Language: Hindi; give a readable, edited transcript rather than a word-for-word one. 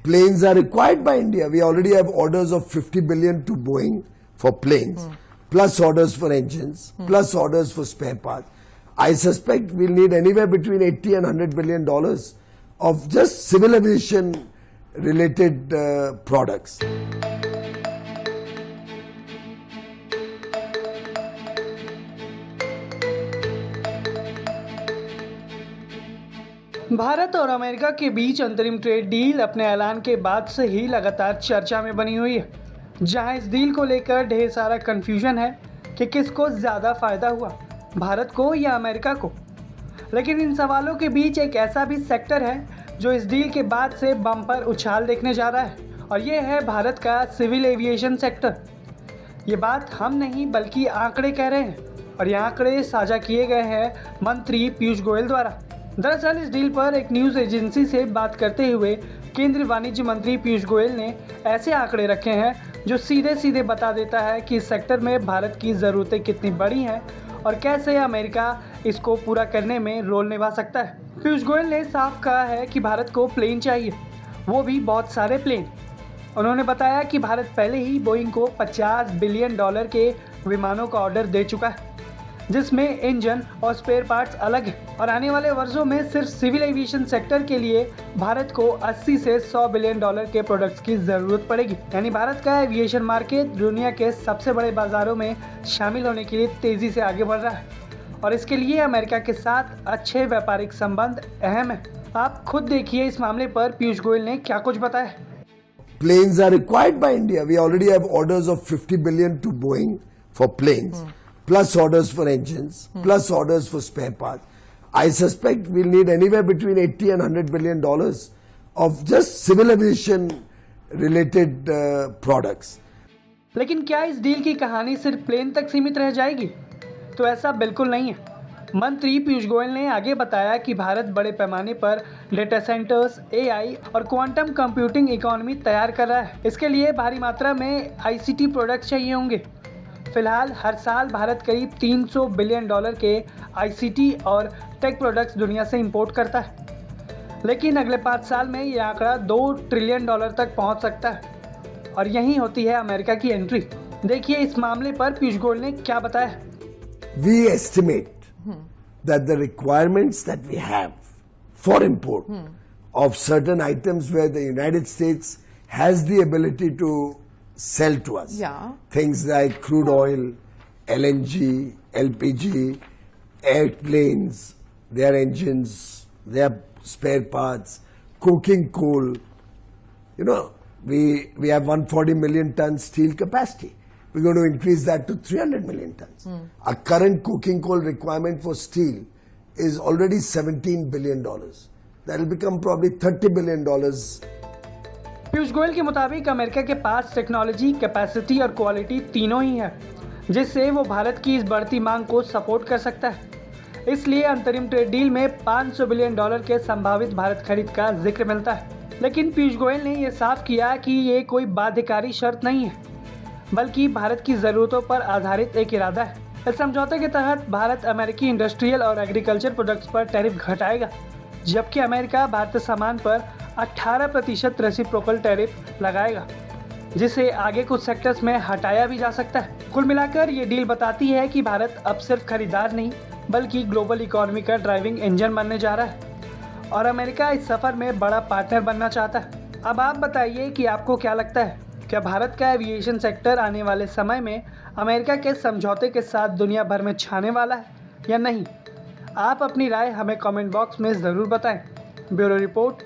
Planes are required by India. We already have orders of 50 billion to Boeing for planes, plus orders for engines, plus orders for spare parts. I suspect we'll need anywhere between 80 and 100 billion dollars of just civil aviation related products. Bharat और अमेरिका के बीच अंतरिम ट्रेड डील अपने ऐलान के बाद से ही लगातार चर्चा में बनी हुई है, जहां इस डील को लेकर ढेर सारा कंफ्यूजन है कि किसको ज़्यादा फ़ायदा हुआ, भारत को या अमेरिका को। लेकिन इन सवालों के बीच एक ऐसा भी सेक्टर है जो इस डील के बाद से बम्पर उछाल देखने जा रहा है, और ये है भारत का सिविल एविएशन सेक्टर। ये बात हम नहीं बल्कि आंकड़े कह रहे हैं, और ये आंकड़े साझा किए गए हैं मंत्री पीयूष गोयल द्वारा। दरअसल इस डील पर एक न्यूज़ एजेंसी से बात करते हुए केंद्रीय वाणिज्य मंत्री पीयूष गोयल ने ऐसे आंकड़े रखे हैं जो सीधे सीधे बता देता है कि इस सेक्टर में भारत की ज़रूरतें कितनी बड़ी हैं और कैसे अमेरिका इसको पूरा करने में रोल निभा सकता है। पीयूष गोयल ने साफ कहा है कि भारत को प्लेन चाहिए, वो भी बहुत सारे प्लेन। उन्होंने बताया कि भारत पहले ही बोइंग को $50 बिलियन के विमानों का ऑर्डर दे चुका है, जिसमें इंजन और स्पेयर पार्ट्स अलग हैं, और आने वाले वर्षों में सिर्फ सिविल एविएशन सेक्टर के लिए भारत को 80 से 100 बिलियन डॉलर के प्रोडक्ट्स की ज़रूरत पड़ेगी। यानी भारत का एविएशन मार्केट दुनिया के सबसे बड़े बाज़ारों में शामिल होने के लिए तेज़ी से आगे बढ़ रहा है, और इसके लिए अमेरिका के साथ अच्छे व्यापारिक संबंध अहम है। आप खुद देखिए इस मामले पर पीयूष गोयल ने क्या कुछ बताया। Planes are required by India. We already have orders of 50 billion to Boeing for planes. Plus orders for engines, plus orders for spare parts. I suspect we'll need anywhere between 80 and 100 billion dollars of just civil aviation related products. लेकिन क्या इस डील की कहानी सिर्फ प्लेन तक सीमित रह जाएगी? तो ऐसा बिल्कुल नहीं है। मंत्री पीयूष गोयल ने आगे बताया कि भारत बड़े पैमाने पर डेटा सेंटर्स, AI और क्वांटम कंप्यूटिंग इकोनॉमी तैयार कर रहा है। इसके लिए भारी मात्रा में ICT प्रोडक्ट्स चाहिए होंगे। फिलहाल हर साल भारत करीब $300 बिलियन के ICT और टेक प्रोडक्ट्स दुनिया से इंपोर्ट करता है, लेकिन अगले 5 साल में ये आंकड़ा $2 ट्रिलियन तक पहुंच सकता है, और यहीं होती है अमेरिका की एंट्री। देखिए इस मामले पर पीयूष गोयल ने क्या बताया। We estimate that the requirements that we have for import of certain items where the United States has the ability to sell to us. Things like crude oil, LNG, LPG, airplanes, their engines, their spare parts, coking coal. You know, we have 140 million ton steel capacity. We're going to increase that to 300 million tons. Our current coking coal requirement for steel is already $17 billion. That will become probably $30 billion. Piyush Goyal के मुताबिक अमेरिका के पास टेक्नोलॉजी, कैपेसिटी और क्वालिटी तीनों ही है, जिससे वो भारत की इस बढ़ती मांग को सपोर्ट कर सकता है। इसलिए अंतरिम ट्रेड डील में $500 बिलियन के संभावित भारत खरीद का जिक्र मिलता है। लेकिन पीयूष गोयल ने यह साफ किया कि ये कोई बाध्यकारी शर्त नहीं है, बल्कि भारत की ज़रूरतों पर आधारित एक इरादा है। इस समझौते के तहत भारत अमेरिकी इंडस्ट्रियल और एग्रीकल्चर प्रोडक्ट्स पर टैरिफ घटाएगा, जबकि अमेरिका भारतीय सामान पर 18% रेसिप्रोकल टैरिफ लगाएगा, जिसे आगे कुछ सेक्टर्स में हटाया भी जा सकता है। कुल मिलाकर ये डील बताती है कि भारत अब सिर्फ खरीदार नहीं बल्कि ग्लोबल इकोनॉमी का ड्राइविंग इंजन बनने जा रहा है, और अमेरिका इस सफ़र में बड़ा पार्टनर बनना चाहता है। अब आप बताइए कि आपको क्या लगता है, क्या भारत का एविएशन सेक्टर आने वाले समय में अमेरिका के समझौते के साथ दुनिया भर में छाने वाला है या नहीं? आप अपनी राय हमें कमेंट बॉक्स में ज़रूर बताएं। Bureau report,